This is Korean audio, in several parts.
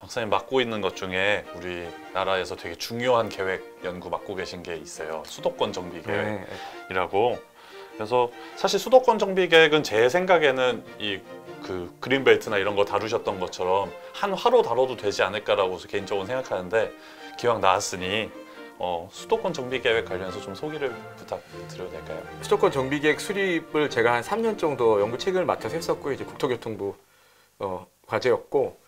박사님 맡고 있는 것 중에 우리나라에서 되게 중요한 계획 연구 맡고 계신 게 있어요. 수도권 정비 계획이라고. 그래서 사실 수도권 정비 계획은 제 생각에는 이 그 그린벨트나 이런 거 다루셨던 것처럼 한 화로 다뤄도 되지 않을까라고 개인적으로 생각하는데 기왕 나왔으니 수도권 정비 계획 관련해서 좀 소개를 부탁드려도 될까요? 수도권 정비 계획 수립을 제가 한 3년 정도 연구 책임을 맡아서 했었고요. 이제 국토교통부 과제였고,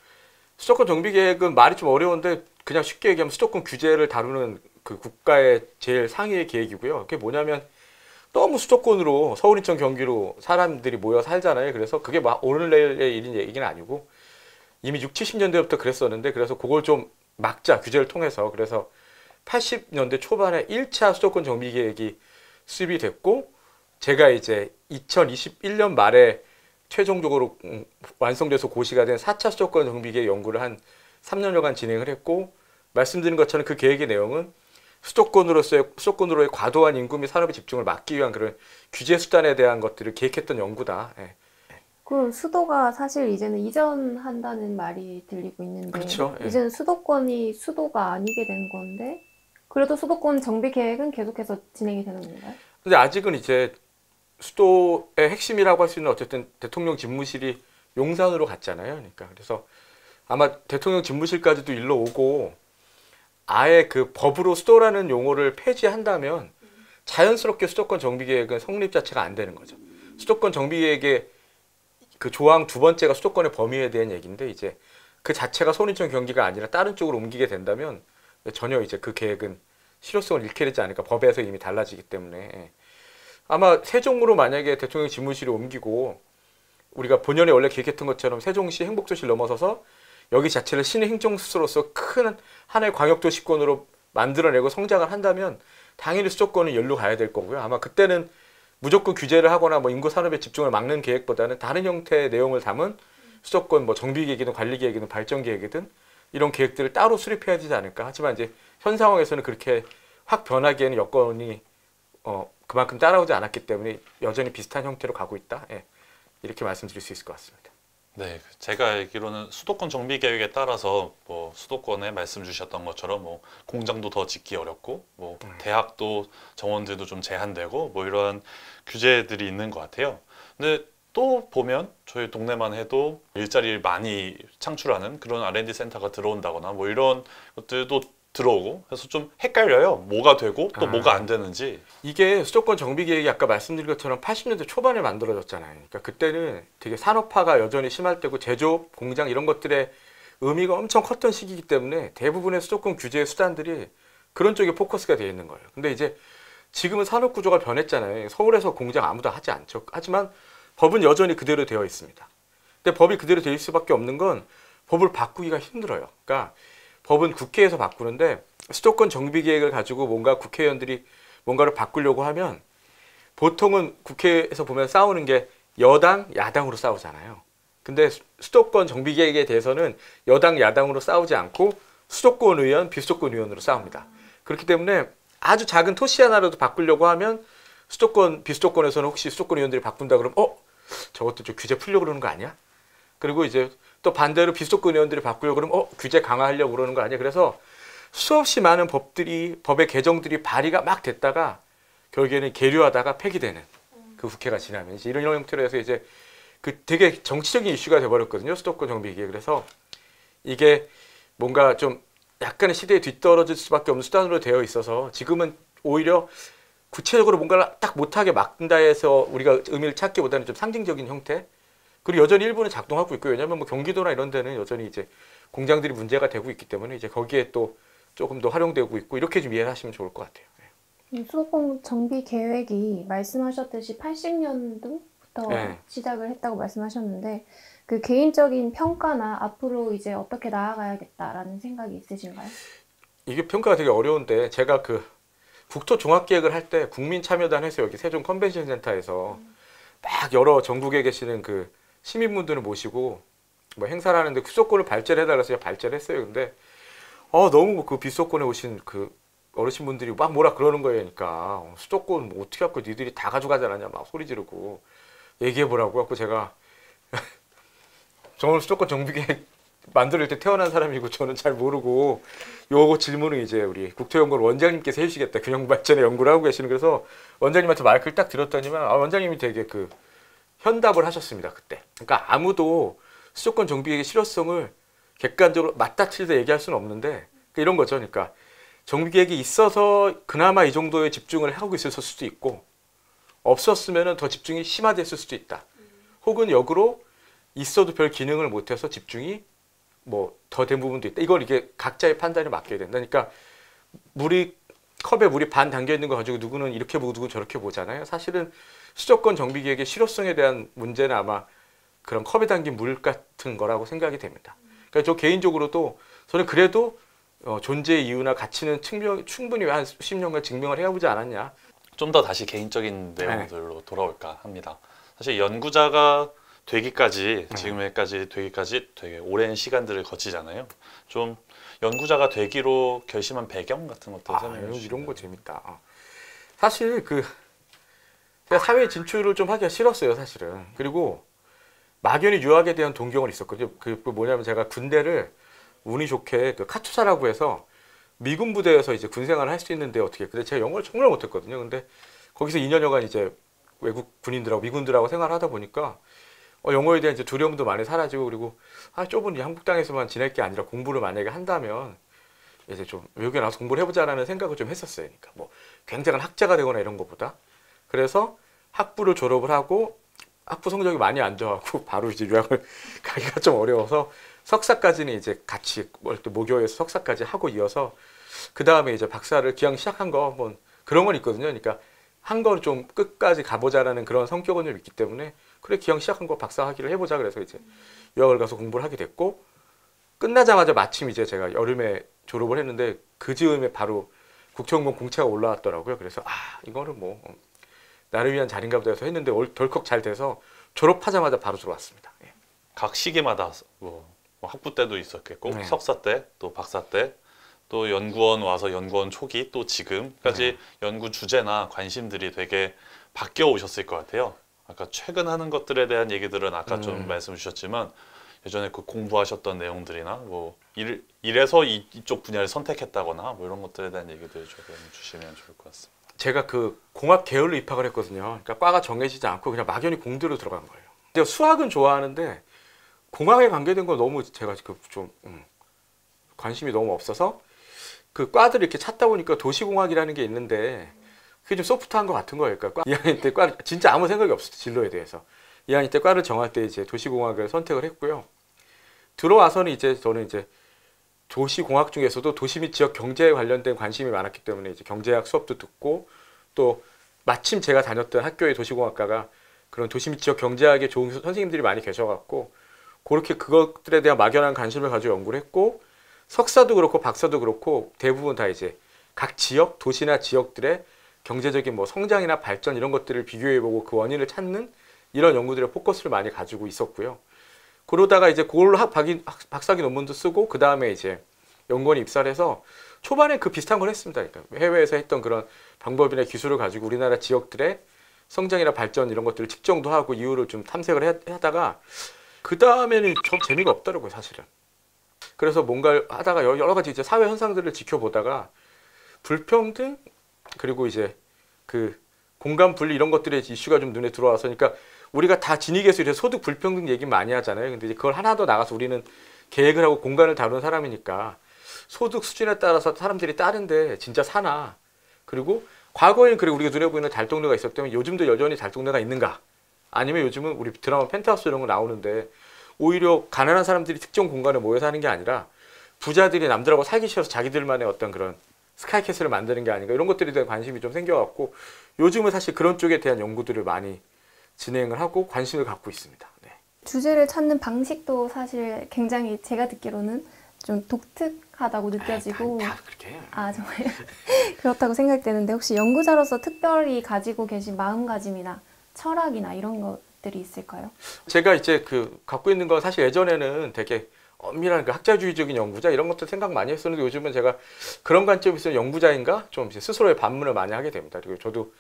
수도권 정비 계획은 말이 좀 어려운데 그냥 쉽게 얘기하면 수도권 규제를 다루는 그 국가의 제일 상위의 계획이고요. 그게 뭐냐면 너무 수도권으로 서울, 인천, 경기로 사람들이 모여 살잖아요. 그래서 그게 막 오늘 내일의 일인 얘기는 아니고 이미 60, 70년대부터 그랬었는데, 그래서 그걸 좀 막자, 규제를 통해서. 그래서 80년대 초반에 1차 수도권 정비 계획이 수립이 됐고, 제가 이제 2021년 말에 최종적으로 완성돼서 고시가 된 4차 수도권 정비 계획 연구를 한 3년여간 진행을 했고, 말씀드린 것처럼 그 계획의 내용은 수도권으로의 과도한 인구 및 산업의 집중을 막기 위한 그런 규제 수단에 대한 것들을 계획했던 연구다. 예. 그 수도가 사실 이제는 이전한다는 말이 들리고 있는데, 그렇죠. 예. 이제는 수도권이 수도가 아니게 된 건데, 그래도 수도권 정비 계획은 계속해서 진행이 되는 건가요? 근데 아직은 이제 수도의 핵심이라고 할 수 있는 어쨌든 대통령 집무실이 용산으로 갔잖아요. 그러니까 그래서 아마 대통령 집무실까지도 일로 오고, 아예 그 법으로 수도라는 용어를 폐지한다면 자연스럽게 수도권 정비 계획은 성립 자체가 안 되는 거죠. 수도권 정비 계획의 그 조항 두 번째가 수도권의 범위에 대한 얘기인데, 이제 그 자체가 서울, 인천, 경기가 아니라 다른 쪽으로 옮기게 된다면 전혀 이제 그 계획은 실효성을 잃게 되지 않을까. 법에서 이미 달라지기 때문에. 아마 세종으로 만약에 대통령 집무실이 옮기고 우리가 본연에 원래 계획했던 것처럼 세종시 행복도시를 넘어서서 여기 자체를 시내 행정수로서 큰 하나의 광역도시권으로 만들어내고 성장을 한다면 당연히 수도권은 열로 가야 될 거고요. 아마 그때는 무조건 규제를 하거나 뭐 인구 산업의 집중을 막는 계획보다는 다른 형태의 내용을 담은 수도권 뭐 정비 계획이든 관리 계획이든 발전 계획이든 이런 계획들을 따로 수립해야 되지 않을까. 하지만 이제 현 상황에서는 그렇게 확 변하기에는 여건이 그만큼 따라오지 않았기 때문에 여전히 비슷한 형태로 가고 있다. 예. 이렇게 말씀드릴 수 있을 것 같습니다. 네, 제가 알기로는 수도권 정비 계획에 따라서 뭐 수도권에 말씀 주셨던 것처럼 뭐 공장도 더 짓기 어렵고 뭐 대학도 정원들도 좀 제한되고 뭐 이런 규제들이 있는 것 같아요. 근데 또 보면 저희 동네만 해도 일자리를 많이 창출하는 그런 R&D 센터가 들어온다거나 뭐 이런 것들도 들어오고 해서 좀 헷갈려요. 뭐가 되고 또 뭐가 안 되는지. 이게 수도권 정비 계획이 아까 말씀드린 것처럼 80년대 초반에 만들어졌잖아요. 그러니까 그때는 되게 산업화가 여전히 심할 때고 제조업, 공장 이런 것들의 의미가 엄청 컸던 시기이기 때문에 대부분의 수도권 규제 수단들이 그런 쪽에 포커스가 되어 있는 거예요. 근데 이제 지금은 산업 구조가 변했잖아요. 서울에서 공장 아무도 하지 않죠. 하지만 법은 여전히 그대로 되어 있습니다. 근데 법이 그대로 되어 있을 수밖에 없는 건 법을 바꾸기가 힘들어요. 그러니까 법은 국회에서 바꾸는데 수도권 정비 계획을 가지고 뭔가 국회의원들이 뭔가를 바꾸려고 하면 보통은 국회에서 보면 싸우는 게 여당, 야당으로 싸우잖아요. 근데 수도권 정비 계획에 대해서는 여당, 야당으로 싸우지 않고 수도권 의원, 비수도권 의원으로 싸웁니다. 그렇기 때문에 아주 작은 토시 하나라도 바꾸려고 하면 수도권, 비수도권에서는 혹시 수도권 의원들이 바꾼다 그러면 저것도 좀 규제 풀려고 그러는 거 아니야? 그리고 이제 또 반대로 비수도권 의원들이 바꾸려고 그러면 규제 강화하려고 그러는 거 아니야? 그래서 수없이 많은 법의 개정들이 발의가 막 됐다가 결국에는 계류하다가 폐기되는 그 국회가 지나면 이제 이런 형태로 해서 이제 그 되게 정치적인 이슈가 돼버렸거든요. 수도권 정비 계획. 그래서 이게 뭔가 좀 약간의 시대에 뒤떨어질 수밖에 없는 수단으로 되어 있어서 지금은 오히려 구체적으로 뭔가를 딱 못하게 막는다 해서 우리가 의미를 찾기보다는 좀 상징적인 형태. 그리고 여전히 일부는 작동하고 있고요. 왜냐하면 뭐 경기도나 이런 데는 여전히 이제 공장들이 문제가 되고 있기 때문에 이제 거기에 또 조금 더 활용되고 있고 이렇게 좀 이해를 하시면 좋을 것 같아요. 수도권 정비 계획이 말씀하셨듯이 80년도부터 시작을 했다고 말씀하셨는데 그 개인적인 평가나 앞으로 이제 어떻게 나아가야겠다라는 생각이 있으신가요? 이게 평가가 되게 어려운데 제가 그 국토종합계획을 할 때 국민참여단에서 여기 세종 컨벤션센터에서 막 여러 전국에 계시는 그 시민분들을 모시고 뭐 행사를 하는데 수도권을 발제를 해달라서 제가 발제를 했어요. 근데 너무 그 비수도권에 오신 그 어르신분들이 막 뭐라 그러는 거예요. 그러니까 수도권 뭐 어떻게 갖고 니들이 다 가져가지 않았냐 막 소리 지르고 얘기해보라고 갖고 제가 저는 수도권 정비계획 만들어질 때 태어난 사람이고 저는 잘 모르고 요거 질문을 이제 우리 국토연구원 원장님께서 해주시겠다. 균형발전에 연구를 하고 계시는 그래서 원장님한테 마이크를 딱 들었더니만 원장님이 되게 그 현답을 하셨습니다. 그때. 그러니까 아무도 수도권 정비계획의 실효성을 객관적으로 맞다 틀리다 얘기할 수는 없는데 그러니까 이런 거죠. 그러니까 정비계획이 있어서 그나마 이 정도의 집중을 하고 있었을 수도 있고 없었으면 더 집중이 심화됐을 수도 있다. 혹은 역으로 있어도 별 기능을 못해서 집중이 뭐 더 된 부분도 있다. 이걸 이게 각자의 판단에 맡겨야 된다. 그러니까 컵에 물이 반 담겨 있는 거 가지고 누구는 이렇게 보고 누구는 저렇게 보잖아요. 사실은 수도권 정비계획의 실효성에 대한 문제는 아마 그런 컵에 담긴 물 같은 거라고 생각이 됩니다. 그러니까 저 개인적으로도 저는 그래도 존재의 이유나 가치는 충분히 한 수십 년간 증명을 해보지 않았냐. 좀 더 다시 개인적인 내용들로 돌아올까 합니다. 사실 연구자가 되기까지 지금까지 되기까지 되게 오랜 시간들을 거치잖아요. 좀 연구자가 되기로 결심한 배경 같은 것들 설명해 주시면. 이런 거 재밌다. 사실 제가 사회 진출을 좀 하기가 싫었어요, 사실은. 그리고 막연히 유학에 대한 동경은 있었거든요. 그 뭐냐면 제가 군대를 운이 좋게 그 카투사라고 해서 미군 부대에서 이제 군 생활을 할 수 있는데 어떻게? 근데 제가 영어를 정말 못했거든요. 근데 거기서 2년여간 이제 외국 군인들하고 미군들하고 생활하다 보니까 영어에 대한 이제 두려움도 많이 사라지고 그리고 좁은 이 한국 땅에서만 지낼 게 아니라 공부를 만약에 한다면 이제 좀 외국에 나가서 공부를 해보자라는 생각을 좀 했었어요. 그러니까 뭐 굉장한 학자가 되거나 이런 것보다. 그래서 학부를 졸업을 하고 학부 성적이 많이 안 좋아하고 바로 이제 유학을 가기가 좀 어려워서 석사까지는 이제 같이 모교에서 석사까지 하고 이어서 그 다음에 이제 박사를 기왕 시작한 거 뭐 그런 건 있거든요. 그러니까 한 거를 좀 끝까지 가보자라는 그런 성격은 좀 있기 때문에 그래 기왕 시작한 거 박사 학위를 해보자 그래서 이제 유학을 가서 공부를 하게 됐고 끝나자마자 마침 이제 제가 여름에 졸업을 했는데 그 즈음에 바로 국토연구원 공채가 올라왔더라고요. 그래서 이거는 뭐 나를 위한 자리인가 보다 해서 했는데 덜컥 잘 돼서 졸업하자마자 바로 들어왔습니다. 예. 각 시기마다 뭐 학부 때도 있었겠고 네. 석사 때 또 박사 때 또 연구원 와서 연구원 초기 또 지금까지 연구 주제나 관심들이 되게 바뀌어 오셨을 것 같아요. 아까 최근 하는 것들에 대한 얘기들은 아까 좀 말씀 주셨지만 예전에 그 공부하셨던 내용들이나 뭐 이래서 이쪽 분야를 선택했다거나 뭐 이런 것들에 대한 얘기들 조금 주시면 좋을 것 같습니다. 제가 그 공학 계열로 입학을 했거든요. 그러니까 과가 정해지지 않고 그냥 막연히 공대로 들어간 거예요. 제가 수학은 좋아하는데 공학에 관계된 건 너무 제가 좀 관심이 너무 없어서 그 과들을 이렇게 찾다 보니까 도시공학이라는 게 있는데 그게 좀 소프트한 것 같은 거예요. 그러니까 2학년 때 과 진짜 아무 생각이 없었어요. 진로에 대해서. 2학년 때 과를 정할 때 이제 도시공학을 선택을 했고요. 들어와서는 이제 저는 이제 도시공학 중에서도 도시 및 지역 경제에 관련된 관심이 많았기 때문에 이제 경제학 수업도 듣고 또 마침 제가 다녔던 학교의 도시공학과가 그런 도시 및 지역 경제학에 좋은 선생님들이 많이 계셔갖고 그렇게 그것들에 대한 막연한 관심을 가지고 연구를 했고 석사도 그렇고 박사도 그렇고 대부분 다 이제 각 지역, 도시나 지역들의 경제적인 뭐 성장이나 발전 이런 것들을 비교해보고 그 원인을 찾는 이런 연구들의 포커스를 많이 가지고 있었고요. 그러다가 이제 그걸로 박사학위 논문도 쓰고 그 다음에 이제 연구원에 입사를 해서 초반에 그 비슷한 걸 했습니다. 그러니까 해외에서 했던 그런 방법이나 기술을 가지고 우리나라 지역들의 성장이나 발전 이런 것들을 측정도 하고 이유를 좀 탐색을 하다가 그 다음에는 좀 재미가 없더라고요, 사실은. 그래서 뭔가를 하다가 여러 가지 이제 사회 현상들을 지켜보다가 불평등 그리고 이제 그 공간 분리 이런 것들의 이슈가 좀 눈에 들어와서 그러니까 우리가 다 진익에서 이제 소득 불평등 얘기 많이 하잖아요. 근데 이제 그걸 하나 더 나가서 우리는 계획을 하고 공간을 다루는 사람이니까 소득 수준에 따라서 사람들이 다른데 진짜 사나 그리고 과거에는 그리고 우리가 눈에 보이는 달동네가 있었다면 요즘도 여전히 달동네가 있는가 아니면 요즘은 우리 드라마 펜트하우스 이런 거 나오는데 오히려 가난한 사람들이 특정 공간에 모여 사는 게 아니라 부자들이 남들하고 살기 싫어서 자기들만의 어떤 그런 스카이캐슬을 만드는 게 아닌가 이런 것들에 대한 관심이 좀 생겨갖고 요즘은 사실 그런 쪽에 대한 연구들을 많이 진행을 하고 관심을 갖고 있습니다. 네. 주제를 찾는 방식도 사실 굉장히 제가 듣기로는 좀 독특하다고 느껴지고 다 그렇게. 정말요? 그렇다고 생각되는데 혹시 연구자로서 특별히 가지고 계신 마음가짐이나 철학이나 이런 것들이 있을까요? 제가 이제 갖고 있는 건 사실 예전에는 되게 엄밀한 그 학자주의적인 연구자 이런 것들 생각 많이 했었는데 요즘은 제가 그런 관점에서 연구자인가 좀 스스로의 반문을 많이 하게 됩니다. 그리고 저도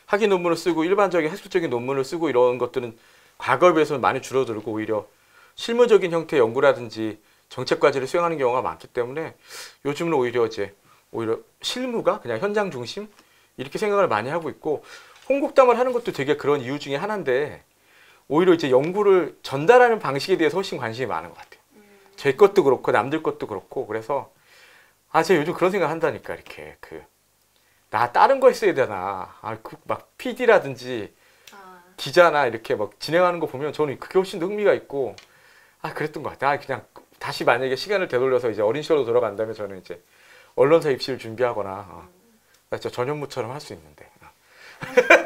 학위 논문을 쓰고 일반적인 학술적인 논문을 쓰고 이런 것들은 과거에 비해서는 많이 줄어들고 오히려 실무적인 형태의 연구라든지 정책 과제를 수행하는 경우가 많기 때문에 요즘은 오히려 실무가 그냥 현장 중심 이렇게 생각을 많이 하고 있고 홍국담을 하는 것도 되게 그런 이유 중에 하나인데 오히려 이제 연구를 전달하는 방식에 대해서 훨씬 관심이 많은 것 같아요. 제 것도 그렇고 남들 것도 그렇고 그래서 제가 요즘 그런 생각 한다니까 이렇게 나 다른 거 했어야 되나 막 PD라든지 기자나 이렇게 막 진행하는 거 보면 저는 그게 훨씬 더 흥미가 있고 그랬던 것 같아요. 그냥 다시 만약에 시간을 되돌려서 이제 어린 시절로 돌아간다면 저는 이제 언론사 입시를 준비하거나 나 진짜 전현무처럼 할 수 있는데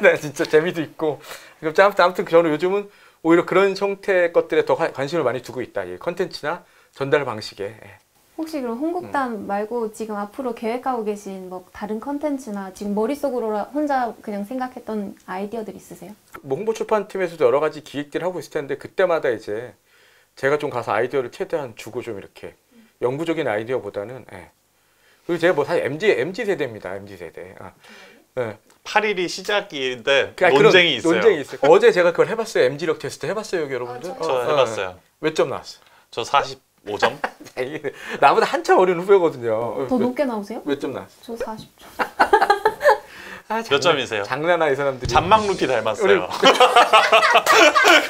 네, 진짜 재미도 있고 아무튼 저는 요즘은 오히려 그런 형태의 것들에 더 관심을 많이 두고 있다. 이 컨텐츠나 전달 방식에. 혹시 그럼 홍국담 말고 지금 앞으로 계획하고 계신 뭐 다른 컨텐츠나 지금 머릿속으로 혼자 그냥 생각했던 아이디어들 있으세요? 뭐 홍보출판팀에서도 여러 가지 기획들을 하고 있을 텐데 그때마다 이제 제가 좀 가서 아이디어를 최대한 주고 좀 이렇게 영구적인 아이디어보다는 그리고 제가 뭐 사실 MZ 세대입니다. MZ 세대. 네. 8일이 시작인데 그러니까 논쟁이 있어요. 논쟁이 있어요. 어제 제가 그걸 해봤어요. MZ력 테스트 해봤어요, 여기 여러분들? 저 해봤어요. 몇 점 나왔어요? 저 45점? 나보다 한참 어린 후배거든요. 더 높게 나오세요? 몇 점 나왔어요? 저 40점. 몇 점이세요? 장난아 이 사람들이. 잔망 루피 닮았어요.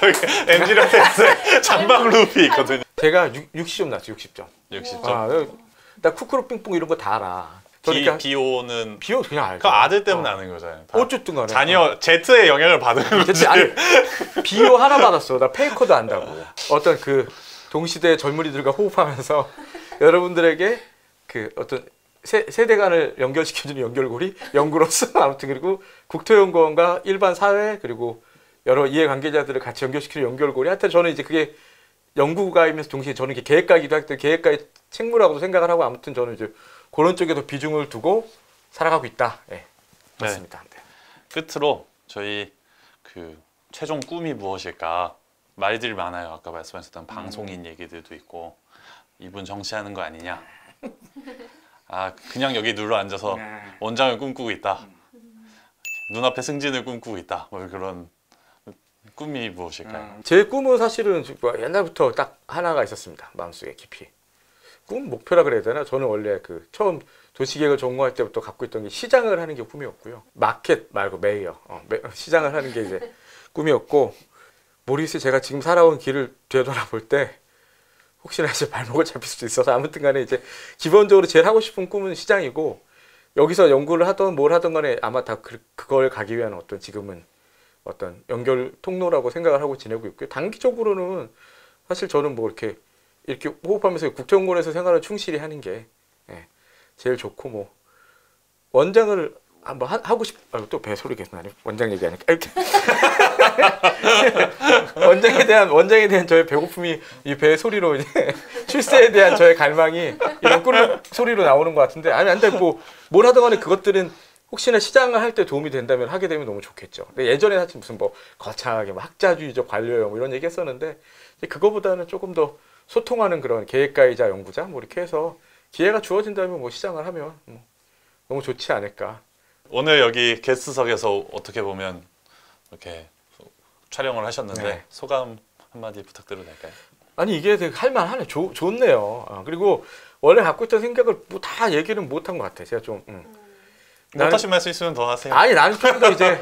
거기 MZ력 테스트에 잔망 루피 있거든요. 제가 60점 나왔어요. 60점. 60점. 나 쿠쿠루 삥뽕 이런 거 다 알아. 비오는 비오 그냥 알죠. 그 아들 때문에 아는 거잖아요. 어쨌든 간에. 자녀 Z의 영향을 받은 거지. 아니, 비오 하나 받았어. 나 페이커도 안다고. 어떤 그 동시대 젊은이들과 호흡하면서 여러분들에게 그 어떤 세대 간을 연결시켜주는 연결고리 연구로서 아무튼 그리고 국토연구원과 일반 사회 그리고 여러 이해관계자들을 같이 연결시키는 연결고리. 하여튼 저는 이제 그게 연구가이면서 동시에 저는 이게 계획가이기도 하기 때문에 계획가의 책무라고도 생각을 하고 아무튼 저는 이제 그런 쪽에도 비중을 두고 살아가고 있다. 맞습니다. 네. 끝으로 저희 그 최종 꿈이 무엇일까 말들이 많아요. 아까 말씀하셨던 방송인 얘기들도 있고 이분 정치하는 거 아니냐. 그냥 여기 눌러 앉아서 원장을 꿈꾸고 있다. 눈앞에 승진을 꿈꾸고 있다. 뭐 그런 꿈이 무엇일까요? 제 꿈은 사실은 옛날부터 딱 하나가 있었습니다. 마음속에 깊이. 꿈 목표라 그래야 되나? 저는 원래 그 처음 도시계획을 전공할 때부터 갖고 있던 게 시장을 하는 게 꿈이었고요. 마켓 말고 메이어, 시장을 하는 게 이제 꿈이었고 모르겠어요. 제가 지금 살아온 길을 되돌아볼 때 혹시나 이제 발목을 잡힐 수도 있어서 아무튼간에 이제 기본적으로 제일 하고 싶은 꿈은 시장이고 여기서 연구를 하던 뭘 하던 간에 아마 다 그걸 가기 위한 어떤 지금은 어떤 연결 통로라고 생각을 하고 지내고 있고요. 단기적으로는 사실 저는 뭐 이렇게 호흡하면서 국정원에서 생활을 충실히 하는 게 제일 좋고 뭐 원장을 한번 하고 또 배소리 계속 나네. 원장 얘기하니까 이렇게 원장에 대한 저의 배고픔이 이 배 소리로 이제 출세에 대한 저의 갈망이 이런 꿀 소리로 나오는 것 같은데 안돼 뭘 하든 간에 그것들은 혹시나 시장을 할 때 도움이 된다면 하게 되면 너무 좋겠죠. 근데 예전에 사실 무슨 뭐 거창하게 뭐 학자주의적 관료형 뭐 이런 얘기 했었는데 그거보다는 조금 더 소통하는 그런 계획가이자 연구자 뭐 이렇게 해서 기회가 주어진다면 뭐 시장을 하면 뭐 너무 좋지 않을까. 오늘 여기 게스트석에서 어떻게 보면 이렇게 촬영을 하셨는데 소감 한마디 부탁드려도 될까요? 아니 이게 되게 할만하네. 좋네요. 그리고 원래 갖고 있던 생각을 뭐 다 얘기는 못한 것 같아. 제가 좀 못하신 말씀 있으면 더 하세요. 아니 나는 좀 더 이제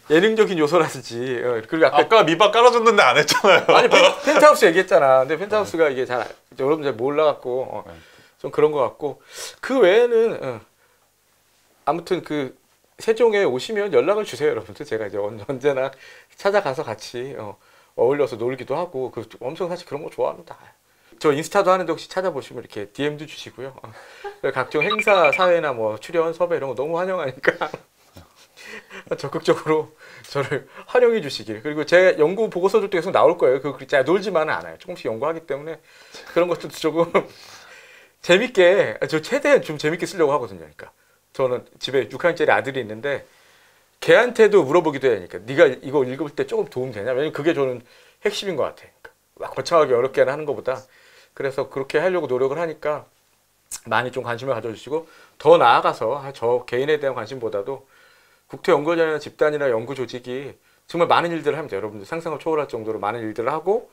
예능적인 요소라든지 그리고 아까 밑밥 깔아줬는데 안 했잖아요. 아니 펜트하우스 얘기했잖아. 근데 펜트하우스가 이게 여러분 잘 몰라갖고 좀 그런 것 같고 그 외에는 아무튼 그 세종에 오시면 연락을 주세요, 여러분들. 제가 이제 언제나 찾아가서 같이 어울려서 놀기도 하고 엄청 사실 그런 거 좋아합니다. 저 인스타도 하는데 혹시 찾아보시면 이렇게 DM도 주시고요. 각종 행사, 사회나 뭐 출연, 섭외 이런 거 너무 환영하니까 적극적으로 저를 활용해 주시길. 그리고 제 연구 보고서들도 계속 나올 거예요. 제가 놀지만은 않아요. 조금씩 연구하기 때문에 그런 것도 조금 재밌게 저 최대한 좀 재밌게 쓰려고 하거든요. 그러니까 저는 집에 6학년짜리 아들이 있는데 걔한테도 물어보기도 해야 하니까 네가 이거 읽을 때 조금 도움 되냐? 왜냐면 그게 저는 핵심인 것 같아. 그러니까 막 거창하게 어렵게 하는 것보다 그래서 그렇게 하려고 노력을 하니까 많이 좀 관심을 가져주시고 더 나아가서 저 개인에 대한 관심보다도 국토연구원이나 집단이나 연구 조직이 정말 많은 일들을 합니다. 여러분들 상상을 초월할 정도로 많은 일들을 하고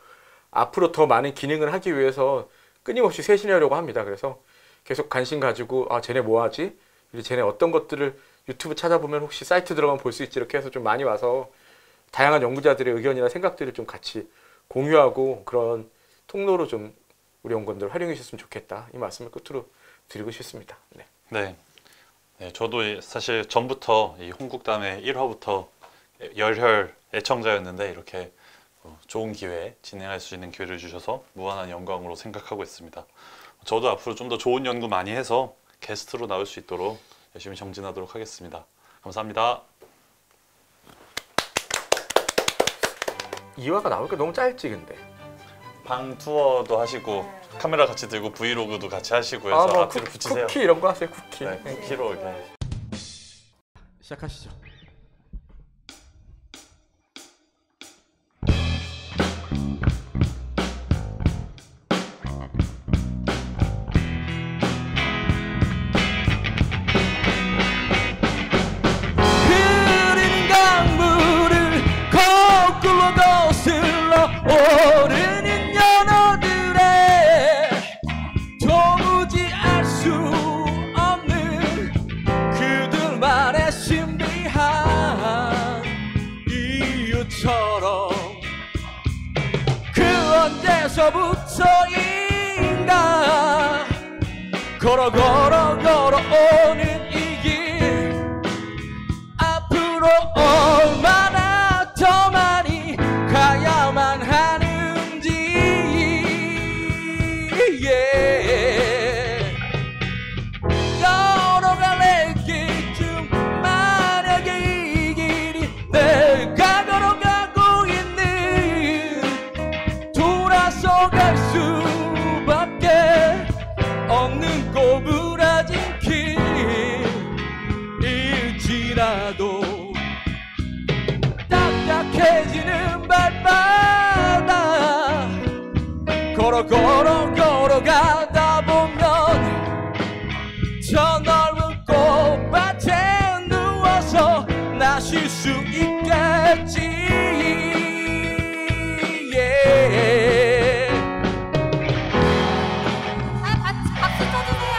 앞으로 더 많은 기능을 하기 위해서 끊임없이 쇄신하려고 합니다. 그래서 계속 관심 가지고 쟤네 뭐 하지? 쟤네 어떤 것들을 유튜브 찾아보면 혹시 사이트 들어가면 볼 수 있지 이렇게 해서 좀 많이 와서 다양한 연구자들의 의견이나 생각들을 좀 같이 공유하고 그런 통로로 좀 우리 연구원들 활용해 주셨으면 좋겠다. 이 말씀을 끝으로 드리고 싶습니다. 네. 네. 네, 저도 사실 전부터 이 홍국담의 1화부터 열혈 애청자였는데 이렇게 좋은 기회에 진행할 수 있는 기회를 주셔서 무한한 영광으로 생각하고 있습니다. 저도 앞으로 좀 더 좋은 연구 많이 해서 게스트로 나올 수 있도록 열심히 정진하도록 하겠습니다. 감사합니다. 2화가 나올까 너무 짧지 근데. 방 투어도 하시고 카메라 같이 들고 브이로그도 같이 하시고 해서 뭐 앞뒤로 붙이세요. 쿠키 이런 거 하세요. 쿠키. 네, 쿠키로 이렇게. 시작하시죠. 흐르는 강물을 거꾸로 거슬러 오르는 연어들의 도무지 알 수 없는 그들만의 신비한 이유처럼 그 언제서부터인가 걸어오는 이 길 앞으로 얼마나 더 많이 가야만 하는지 여러 갈래 길중 만약에 이 길이 내가 걸어가고 있는 돌아서 갈 수밖에 없는 꼬부라진 길일지라도 딱딱해지는 발바닥 걸어가다 보면 저 넓은 꽃밭에 누워서 나 쉴 수 있겠지. 박수 쳐주세요.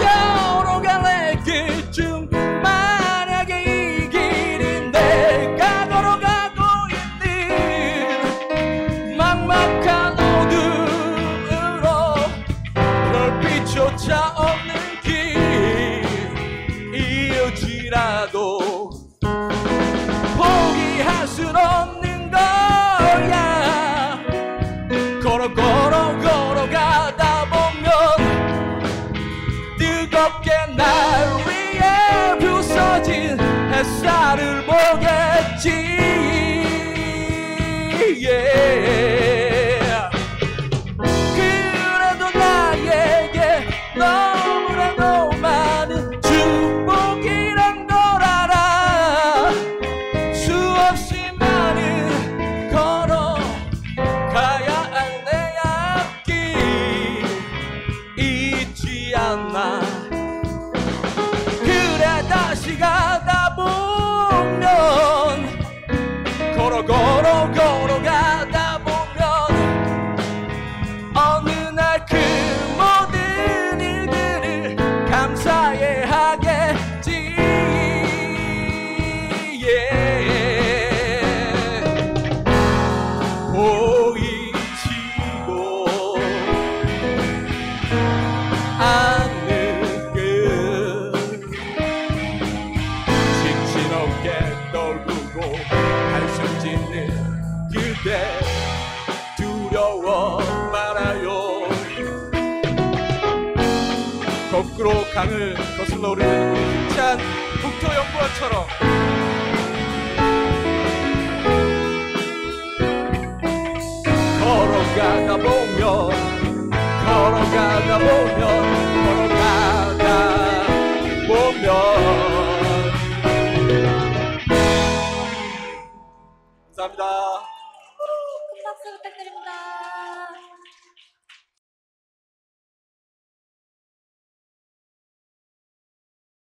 여러 갈래 길중 만약에 이 길이 내가 걸어가고 있는 막막한 어둠으로 별빛조차 없는 길이어지라도 포기할 순 없는 거야. 걸어가다 보면 뜨겁게 날 위해 부서진 햇살을 보겠지. 그래도 나에게 너무나도 많은 축복이란 걸 알아. 수없이 많은 걸어가야 할 내 앞길 잊지 않아. 그래 다시 가다 보면 걸어가다 보면 어느 날 그 모든 일들을 감사해 하겠지. 보이지도 않는 끝 지친 어깨 떨구고 한숨 짓는 그대 두려워 말아요. 거꾸로 강을 거슬러 오르는 우리 힘찬 컴퓨터 연구원처럼 걸어가다 보면 걸어가다 보면 걸어가다